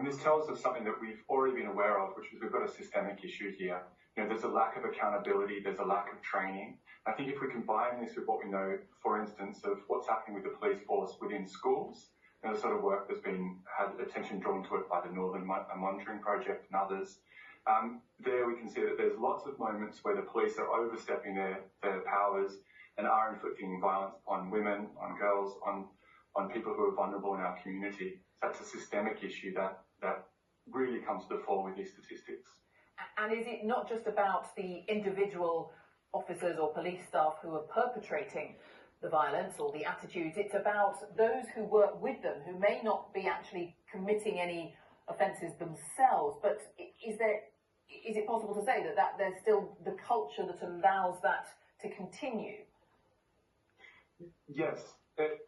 This tells us something that we've already been aware of, which is we've got a systemic issue here. There's a lack of accountability, there's a lack of training. I think if we combine this with what we know, for instance, of what's happening with the police force within schools, and the sort of work that's had attention drawn to it by the Northern Monitoring Project and others, there we can see that there's lots of moments where the police are overstepping their powers and are inflicting violence on women, on girls, on people who are vulnerable in our community. That's a systemic issue that really comes to the fore with these statistics. And is it not just about the individual officers or police staff who are perpetrating the violence or the attitudes? It's about those who work with them, who may not be actually committing any offences themselves, but is it possible to say that there's still the culture that allows that to continue? Yes,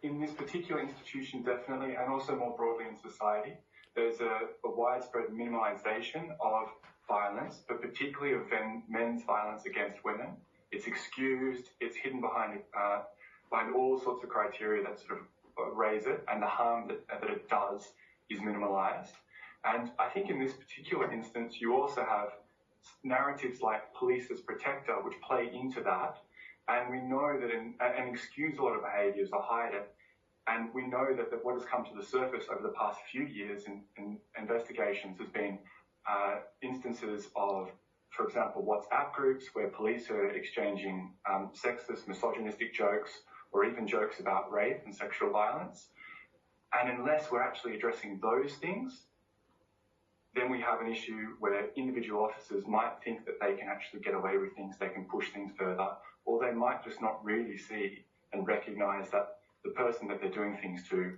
in this particular institution, definitely, and also more broadly in society, there's a widespread minimisation of violence, but particularly of men's violence against women. It's excused, it's hidden behind all sorts of criteria that sort of raise it, and the harm that it does is minimalised. And I think in this particular instance, you also have narratives like police as protector, which play into that. And we know that and excuse a lot of behaviours or hide it. And we know that what has come to the surface over the past few years in investigations has been instances of, for example, WhatsApp groups where police are exchanging sexist, misogynistic jokes or even jokes about rape and sexual violence. And unless we're actually addressing those things, then we have an issue where individual officers might think that they can actually get away with things, they can push things further, or they might just not really see and recognise that the person that they're doing things to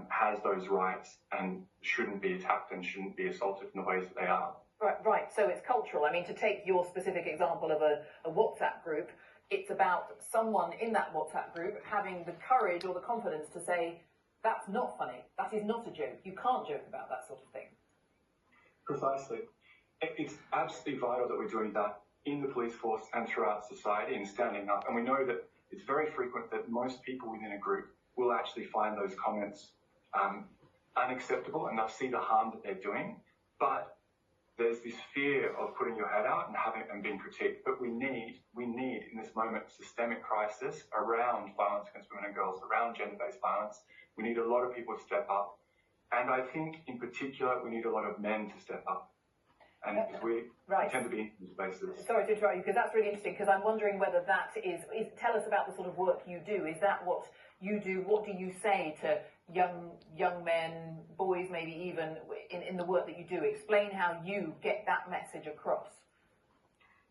has those rights and shouldn't be attacked and shouldn't be assaulted in the ways that they are. Right. So it's cultural. I mean, to take your specific example of a WhatsApp group, it's about someone in that WhatsApp group having the courage or the confidence to say, that's not funny, that is not a joke, you can't joke about that sort of thing. Precisely. It's absolutely vital that we're doing that in the police force and throughout society and standing up. And we know that it's very frequent that most people within a group will actually find those comments unacceptable and they'll see the harm that they're doing. But there's this fear of putting your head out and being critiqued. But we need in this moment systemic crisis around violence against women and girls, around gender-based violence. We need a lot of people to step up. And I think, in particular, we need a lot of men to step up. And we tend to be in these spaces. Sorry to interrupt you, because that's really interesting, because I'm wondering whether that is... Tell us about the sort of work you do. Is that what you do? What do you say to young men, boys maybe even, in the work that you do? Explain how you get that message across.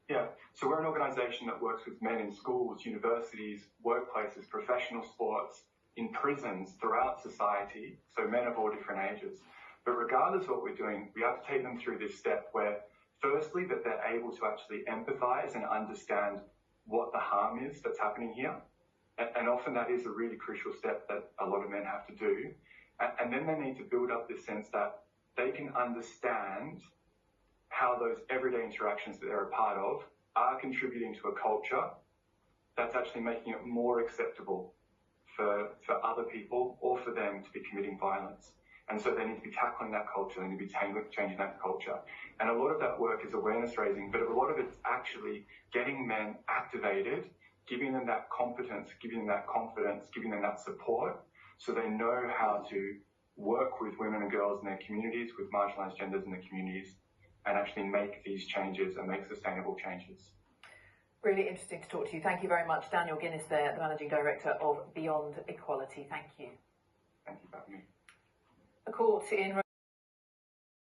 Yeah, so we're an organisation that works with men in schools, universities, workplaces, professional sports, in prisons throughout society, so men of all different ages. But regardless of what we're doing, we have to take them through this step where, firstly, that they're able to actually empathise and understand what the harm is that's happening here. And often that is a really crucial step that a lot of men have to do. And then they need to build up this sense that they can understand how those everyday interactions that they're a part of are contributing to a culture that's actually making it more acceptable for other people or for them to be committing violence. And so they need to be tackling that culture, they need to be changing that culture. And a lot of that work is awareness raising, but a lot of it's actually getting men activated, giving them that competence, giving them that confidence, giving them that support, so they know how to work with women and girls in their communities, with marginalised genders in their communities, and actually make these changes and make sustainable changes. Really interesting to talk to you. Thank you very much. Daniel Guinness there, the Managing Director of Beyond Equality. Thank you. Thank you for having me. A court in